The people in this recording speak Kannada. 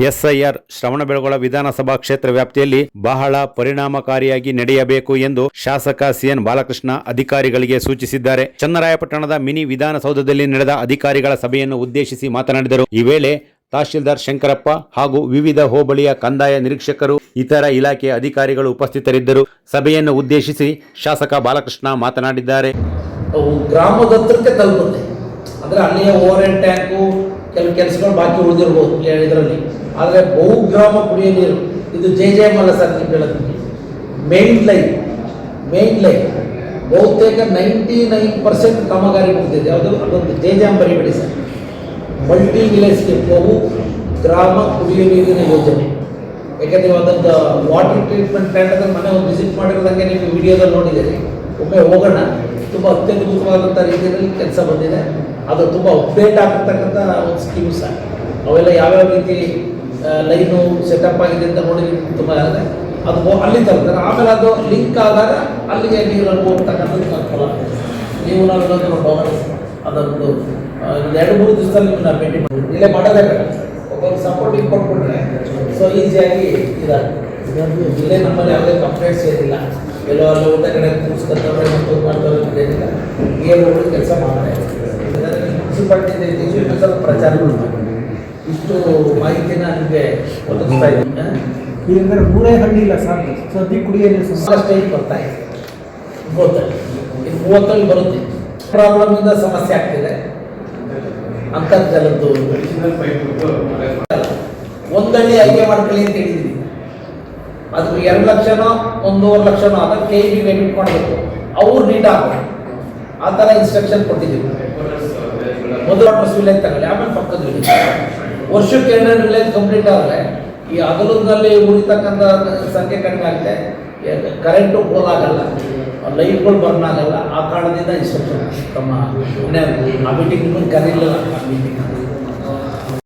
ಎಸ್ಐಆರ್ ಶ್ರವಣಬೆಳಗೊಳ ವಿಧಾನಸಭಾ ಕ್ಷೇತ್ರ ವ್ಯಾಪ್ತಿಯಲ್ಲಿ ಬಹಳ ಪರಿಣಾಮಕಾರಿಯಾಗಿ ನಡೆಯಬೇಕು ಎಂದು ಶಾಸಕ ಸಿಎನ್ ಬಾಲಕೃಷ್ಣ ಅಧಿಕಾರಿಗಳಿಗೆ ಸೂಚಿಸಿದ್ದಾರೆ. ಚನ್ನರಾಯಪಟ್ಟಣದ ಮಿನಿ ವಿಧಾನಸೌಧದಲ್ಲಿ ನಡೆದ ಅಧಿಕಾರಿಗಳ ಸಭೆಯನ್ನು ಉದ್ದೇಶಿಸಿ ಮಾತನಾಡಿದರು. ಈ ವೇಳೆ ತಹಶೀಲ್ದಾರ್ ಶಂಕರಪ್ಪ ಹಾಗೂ ವಿವಿಧ ಹೋಬಳಿಯ ಕಂದಾಯ ನಿರೀಕ್ಷಕರು, ಇತರ ಇಲಾಖೆಯ ಅಧಿಕಾರಿಗಳು ಉಪಸ್ಥಿತರಿದ್ದರು. ಸಭೆಯನ್ನು ಉದ್ದೇಶಿಸಿ ಶಾಸಕ ಬಾಲಕೃಷ್ಣ ಮಾತನಾಡಿದ್ದಾರೆ. ಗ್ರಾಮದ ಹತ್ರಕ್ಕೆ ತಲುಪುತ್ತೆ ಅಂದರೆ ಅಲ್ಲಿಯ ಓವರ್ ಹೆಡ್ ಟ್ಯಾಂಕು ಕೆಲವು ಕೆಲಸಗಳು ಬಾಕಿ ಉಳಿದಿರ್ಬೋದು ಇದರಲ್ಲಿ. ಆದರೆ ಬಹುಗ್ರಾಮ ಕುಡಿಯೋ ನೀರು ಇದು JJM ಅಲ್ಲ ಸರ್, ನೀವು ಹೇಳೋದು ಮೇನ್ ಲೈನ್ ಬಹುತೇಕ 99% ಕಾಮಗಾರಿ ಮುಗಿದಿದೆ. ಯಾವುದು ಅದೊಂದು JJM ಬರಿಬೇಡಿ ಸರ್, ಮಲ್ಟಿ ವಿಲೇಜ್ಗೆ ಬಹು ಗ್ರಾಮ ಕುಡಿಯೋ ನೀರಿನ ಯೋಜನೆ. ಯಾಕೆಂದರೆ ಅದೊಂದು ವಾಟರ್ ಟ್ರೀಟ್ಮೆಂಟ್ ಪ್ಲಾಂಟ್ ಅದನ್ನು ಮನೆ ಒಂದು ವಿಸಿಟ್ ಮಾಡಿರೋದಂಗೆ ನೀವು ವಿಡಿಯೋದಲ್ಲಿ ನೋಡಿದ್ದೀರಿ. ಒಮ್ಮೆ ಹೋಗೋಣ. ತುಂಬ ಅತ್ಯದ್ಭುತವಾದಂಥ ರೀತಿಯಲ್ಲಿ ಕೆಲಸ ಬಂದಿದೆ. ಅದು ತುಂಬ ಅಪ್ಡೇಟ್ ಆಗಿರ್ತಕ್ಕಂಥ ಒಂದು ಸ್ಕೀಮ್ಸ್. ಅವೆಲ್ಲ ಯಾವ್ಯಾವ ರೀತಿ ಲೈನು ಸೆಟಪ್ ಆಗಿದೆ ಅಂತ ನೋಡಿ ತುಂಬ ಆಗಿದೆ. ಅದು ಅಲ್ಲಿ ತರ್ತಾರೆ. ಆಮೇಲೆ ಅದು ಲಿಂಕ್ ಆದಾಗ ಅಲ್ಲಿಗೆ ನೀರು ಹೋಗ್ತಕ್ಕಂಥದ್ದು ಫಲ. ನೀವು ನನಗೊಂದು ಹೋಗೋಣ, ಅದೊಂದು 2-3 ದಿವಸದಲ್ಲಿ ನಿಮ್ಮನ್ನ ಭೇಟಿ ಮಾಡಿ ಇಲ್ಲೇ ಮಾಡೋದೇ ಬೇಡ, ಒಬ್ಬರು ಸಪೋರ್ಟಿಂಗ್ ಕೊಟ್ಬಿಟ್ರೆ ಸೊ ಈಸಿಯಾಗಿ ಇದಾಗುತ್ತೆ. ಇಲ್ಲೇ ನಮ್ಮಲ್ಲಿ ಯಾವುದೇ ಕಂಪ್ಲೇಂಟ್ಸ್ ಏನಿಲ್ಲ. ಎಲ್ಲೋ ಅಲ್ಲಿ ಊಟ ಕಡೆ ಕೂರಿಸ್ಕೊತಾರೆ ಮತ್ತು ಮಾಡ್ತಾರೆ ಏನಿಲ್ಲ. ಏನು ಕೆಲಸ ಮಾಡ್ತಾರೆ. ಮುನ್ಸಿಪಾಲ್ಟಿ ಪ್ರಚಾರಗಳು ಇಷ್ಟು ಮಾಹಿತಿನ ನಿಮಗೆ ಒದಗಿಸ್ತಾ ಇದ್ದೀನಿ. ಇದಂದ್ರೆ ಮೂರೇ ಹಳ್ಳಿ ಇಲ್ಲ ಸರ್, ಸದ್ಯ ಕುಡಿಯೋ ನೀರು ಸ್ಟೇಜ್ ಬರ್ತಾ ಇದೆ. 30 ಬರುತ್ತೆ. ಪ್ರಾಬ್ಲಮಿಂದ ಸಮಸ್ಯೆ ಆಗ್ತಿದೆ. ಅಂತರ್ಜಲದ್ದು ಒಂದಳ್ಳಿ ಆಯ್ಕೆ ಮಾಡ್ಕೊಳ್ಳಿ ಅಂತ ಹೇಳಿದ್ದೀನಿ. ಅದು 2 ಲಕ್ಷನೋ 1.5 ಲಕ್ಷನೋ ಅದಕ್ಕೆ KEB ಪೇಮೆಂಟ್ ಮಾಡಬೇಕು. ಅವ್ರು ನೀಟ್ ಆಗಬೇಕು. ಆ ಥರ ಇನ್ಸ್ಟ್ರಕ್ಷನ್ ಕೊಟ್ಟಿದ್ದೀವಿ. ಮೊದಲು ವಾಟರ್ ವಿಲೇಜ್ ತಗೊಳ್ಳಿ, ಆಮೇಲೆ ಪಕ್ಕದ ವಿಲೇಜ್. ವರ್ಷಕ್ಕೆ 2 ವಿಲೇಜ್ ಕಂಪ್ಲೀಟ್ ಆದರೆ ಈ ಹಗಲುನಲ್ಲಿ ಉಳಿತಕ್ಕಂಥ ಸಂಖ್ಯೆ ಕಡಿಮೆ ಆಗುತ್ತೆ. ಕರೆಂಟು ಕೊಡೋದಾಗಲ್ಲ, ಲೈಟ್ಗಳು ಬರ್ನ್ ಆಗಲ್ಲ. ಆ ಕಾರಣದಿಂದ ಇನ್ಸ್ಟ್ರಕ್ಷನ್ ತಮ್ಮ ಆ ಮೀಟಿಂಗ್ ಕರೀಲಿಲ್ಲ. ಆ ಮೀಟಿಂಗ್